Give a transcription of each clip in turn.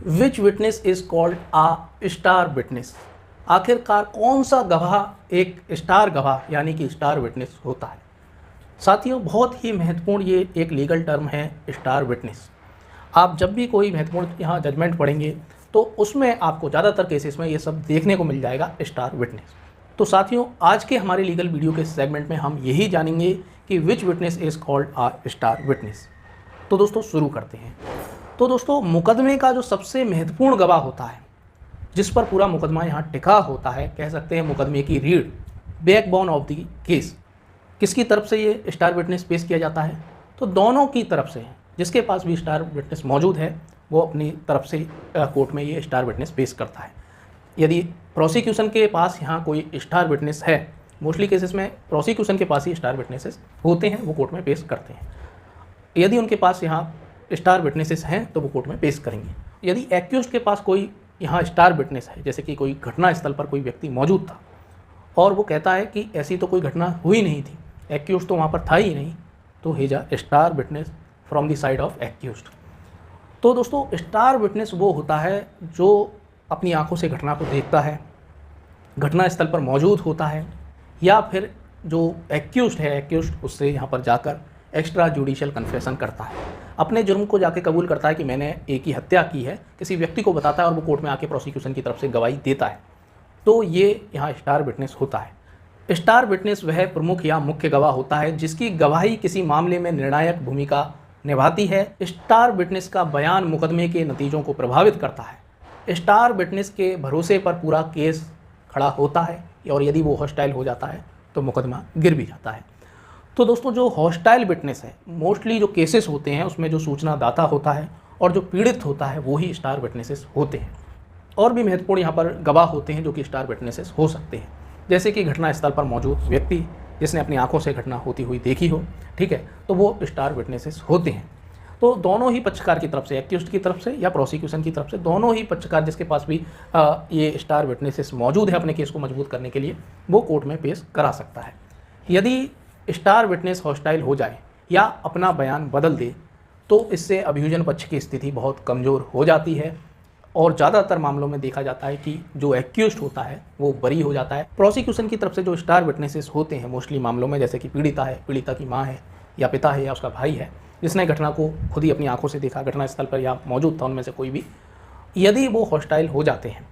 Which witness is called a star witness. आखिरकार कौन सा गवाह एक स्टार गवाह यानी कि स्टार विटनेस होता है। साथियों, बहुत ही महत्वपूर्ण ये एक लीगल टर्म है स्टार विटनेस। आप जब भी कोई महत्वपूर्ण यहाँ जजमेंट पढ़ेंगे तो उसमें आपको ज़्यादातर केसेस में ये सब देखने को मिल जाएगा स्टार विटनेस। तो साथियों, आज के हमारे लीगल वीडियो के सेगमेंट में हम यही जानेंगे कि which witness is called a star witness. तो दोस्तों शुरू करते हैं। तो दोस्तों, मुकदमे का जो सबसे महत्वपूर्ण गवाह होता है, जिस पर पूरा मुकदमा यहाँ टिका होता है, कह सकते हैं मुकदमे की रीढ़, बैकबोन ऑफ द केस, किसकी तरफ से ये स्टार विटनेस पेश किया जाता है? तो दोनों की तरफ से। जिसके पास भी स्टार विटनेस मौजूद है वो अपनी तरफ से कोर्ट में ये स्टार विटनेस पेश करता है। यदि प्रोसिक्यूशन के पास यहाँ कोई स्टार विटनेस है, मोस्टली केसेस में प्रोसिक्यूशन के पास ही स्टार विटनेसेस होते हैं, वो कोर्ट में पेश करते हैं। यदि उनके पास यहाँ स्टार विटनेसेस हैं तो वो कोर्ट में पेश करेंगे। यदि एक्यूज्ड के पास कोई यहाँ स्टार विटनेस है, जैसे कि कोई घटनास्थल पर कोई व्यक्ति मौजूद था और वो कहता है कि ऐसी तो कोई घटना हुई नहीं थी, एक्यूज्ड तो वहाँ पर था ही नहीं, तो he is a star witness from the side of accused. तो दोस्तों, स्टार विटनेस वो होता है जो अपनी आंखों से घटना को देखता है, घटनास्थल पर मौजूद होता है, या फिर जो एक्यूज्ड है, एक्यूज्ड उससे यहाँ पर जाकर एक्स्ट्रा जुडिशियल कन्फेशन करता है, अपने जुर्म को जाके कबूल करता है कि मैंने एक ही हत्या की है, किसी व्यक्ति को बताता है और वो कोर्ट में आके प्रोसिक्यूशन की तरफ से गवाही देता है। तो ये यहाँ स्टार विटनेस होता है। स्टार विटनेस वह प्रमुख या मुख्य गवाह होता है जिसकी गवाही किसी मामले में निर्णायक भूमिका निभाती है। स्टार विटनेस का बयान मुकदमे के नतीजों को प्रभावित करता है। स्टार विटनेस के भरोसे पर पूरा केस खड़ा होता है और यदि वो हॉस्टाइल हो जाता है तो मुकदमा गिर भी जाता है। तो दोस्तों, जो हॉस्टाइल विटनेस है, मोस्टली जो केसेस होते हैं उसमें जो सूचना दाता होता है और जो पीड़ित होता है वो ही स्टार विटनेसेस होते हैं। और भी महत्वपूर्ण यहाँ पर गवाह होते हैं जो कि स्टार विटनेसेस हो सकते हैं, जैसे कि घटनास्थल पर मौजूद व्यक्ति जिसने अपनी आंखों से घटना होती हुई देखी हो, ठीक है, तो वो स्टार विटनेसेस होते हैं। तो दोनों ही पक्षकार की तरफ से, एक्यूज्ड की तरफ से या प्रोसिक्यूशन की तरफ से, दोनों ही पक्षकार जिसके पास भी ये स्टार विटनेसेस मौजूद है अपने केस को मजबूत करने के लिए, वो कोर्ट में पेश करा सकता है। यदि स्टार विटनेस हॉस्टाइल हो जाए या अपना बयान बदल दे तो इससे अभियोजन पक्ष की स्थिति बहुत कमज़ोर हो जाती है और ज़्यादातर मामलों में देखा जाता है कि जो एक्यूज्ड होता है वो बरी हो जाता है। प्रोसिक्यूशन की तरफ से जो स्टार विटनेसेस होते हैं मोस्टली मामलों में, जैसे कि पीड़िता है, पीड़िता की माँ है या पिता है या उसका भाई है जिसने घटना को खुद ही अपनी आंखों से देखा, घटनास्थल पर या मौजूद था, उनमें से कोई भी, यदि वो हॉस्टाइल हो जाते हैं,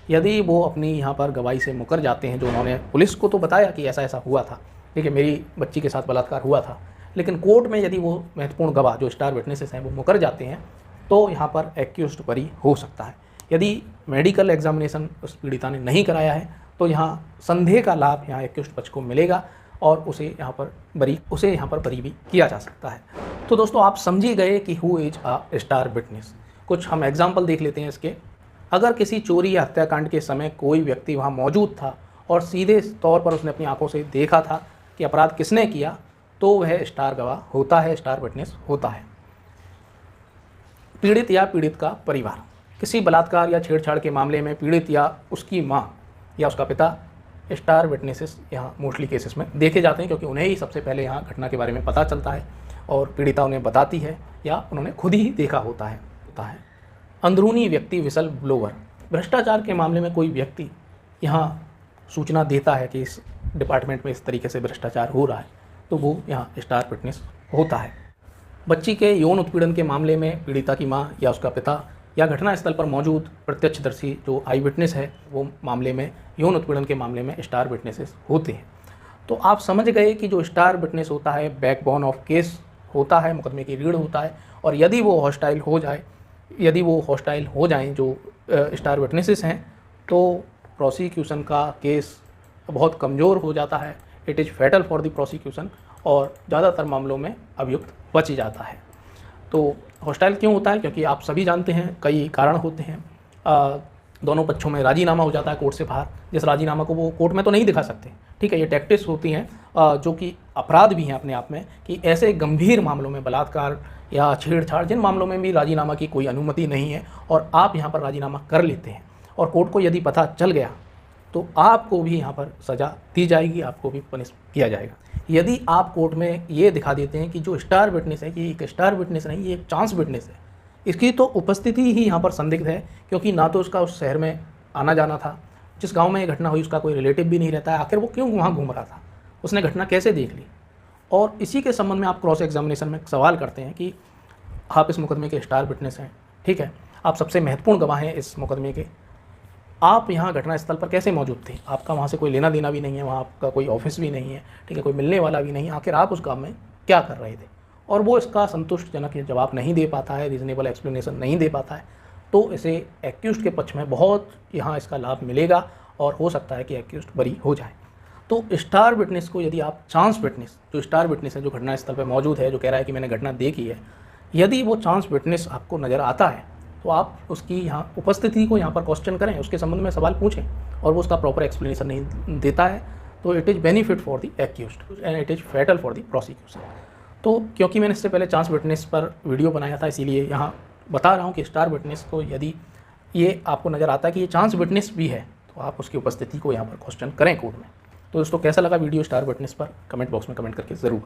यदि वो अपनी यहाँ पर गवाही से मुकर जाते हैं, जो उन्होंने पुलिस को तो बताया कि ऐसा ऐसा हुआ था, ठीक है, मेरी बच्ची के साथ बलात्कार हुआ था, लेकिन कोर्ट में यदि वो महत्वपूर्ण गवाह जो स्टार विटनेसेस हैं वो मुकर जाते हैं तो यहाँ पर एक्यूज्ड बरी हो सकता है। यदि मेडिकल एग्जामिनेशन उस पीड़िता ने नहीं कराया है तो यहाँ संदेह का लाभ यहाँ एक्यूज्ड पक्ष को मिलेगा और उसे यहाँ पर बरी भी किया जा सकता है। तो दोस्तों, आप समझी गए कि who is a star witness. कुछ हम एग्जाम्पल देख लेते हैं इसके। अगर किसी चोरी या हत्याकांड के समय कोई व्यक्ति वहाँ मौजूद था और सीधे तौर पर उसने अपनी आंखों से देखा था कि अपराध किसने किया, तो वह स्टार गवाह होता है, स्टार विटनेस होता है। पीड़ित या पीड़ित का परिवार, किसी बलात्कार या छेड़छाड़ के मामले में पीड़ित या उसकी मां या उसका पिता स्टार विटनेसेस यहाँ मोस्टली केसेस में देखे जाते हैं, क्योंकि उन्हें ही सबसे पहले यहाँ घटना के बारे में पता चलता है और पीड़िता उन्हें बताती है या उन्होंने खुद ही देखा होता है। अंदरूनी व्यक्ति विसल ब्लोवर, भ्रष्टाचार के मामले में कोई व्यक्ति यहाँ सूचना देता है कि इस डिपार्टमेंट में इस तरीके से भ्रष्टाचार हो रहा है, तो वो यहाँ स्टार विटनेस होता है। बच्ची के यौन उत्पीड़न के मामले में पीड़िता की मां या उसका पिता या घटनास्थल पर मौजूद प्रत्यक्षदर्शी जो आई विटनेस है, वो मामले में, यौन उत्पीड़न के मामले में स्टार विटनेसेस होते हैं। तो आप समझ गए कि जो स्टार विटनेस होता है बैकबोन ऑफ केस होता है, मुकदमे की रीढ़ होता है, और यदि वो हॉस्टाइल हो जाएं जो स्टार विटनेसेस हैं, तो प्रोसिक्यूशन का केस बहुत कमज़ोर हो जाता है। It is fatal for the prosecution और ज़्यादातर मामलों में अभियुक्त बच जाता है। तो हॉस्टाइल क्यों होता है? क्योंकि आप सभी जानते हैं कई कारण होते हैं। दोनों पक्षों में राजीनामा हो जाता है कोर्ट से बाहर, जिस राजीनामा को वो कोर्ट में तो नहीं दिखा सकते, ठीक है। ये टैक्टिक्स होती हैं जो कि अपराध भी हैं अपने आप में, कि ऐसे गंभीर मामलों में, बलात्कार या छेड़छाड़, जिन मामलों में भी राजीनामा की कोई अनुमति नहीं है और आप यहाँ पर राजीनामा कर लेते हैं और कोर्ट को यदि पता चल गया तो आपको भी यहाँ पर सज़ा दी जाएगी, आपको भी पनिश किया जाएगा। यदि आप कोर्ट में ये दिखा देते हैं कि जो स्टार विटनेस है, कि एक स्टार विटनेस नहीं, ये एक चांस विटनेस है, इसकी तो उपस्थिति ही यहाँ पर संदिग्ध है, क्योंकि ना तो उसका उस शहर में आना जाना था, जिस गांव में ये घटना हुई उसका कोई रिलेटिव भी नहीं रहता है, आखिर वो क्यों वहाँ घूम रहा था, उसने घटना कैसे देख ली। और इसी के संबंध में आप क्रॉस एग्जामिनेशन में सवाल करते हैं कि आप इस मुकदमे के स्टार विटनेस हैं, ठीक है, आप सबसे महत्वपूर्ण गवाह हैं इस मुकदमे के, आप यहाँ घटनास्थल पर कैसे मौजूद थे, आपका वहाँ से कोई लेना देना भी नहीं है, वहाँ आपका कोई ऑफिस भी नहीं है, ठीक है, कोई मिलने वाला भी नहीं है, आखिर आप उस काम में क्या कर रहे थे। और वो इसका संतुष्टजनक जवाब नहीं दे पाता है, रीजनेबल एक्सप्लेनेशन नहीं दे पाता है, तो इसे एक्यूज्ड के पक्ष में बहुत यहाँ इसका लाभ मिलेगा और हो सकता है कि एक्यूज्ड बरी हो जाए। तो स्टार विटनेस को यदि आप चांस विटनेस, जो स्टार विटनेस है, जो घटनास्थल पर मौजूद है, जो कह रहा है कि मैंने घटना देखी है, यदि वो चांस विटनेस आपको नज़र आता है तो आप उसकी यहाँ उपस्थिति को यहाँ पर क्वेश्चन करें, उसके संबंध में सवाल पूछें, और वो उसका प्रॉपर एक्सप्लेनेशन नहीं देता है तो it is benefit for the accused and it is fatal for the prosecution. तो क्योंकि मैंने इससे पहले चांस विटनेस पर वीडियो बनाया था, इसीलिए यहाँ बता रहा हूँ कि स्टार विटनेस को यदि ये आपको नज़र आता है कि ये चांस विटनेस भी है तो आप उसकी उपस्थिति को यहाँ पर क्वेश्चन करें कोर्ट में। तो दोस्तों कैसा लगा वीडियो स्टार विटनेस पर, कमेंट बॉक्स में कमेंट करके ज़रूर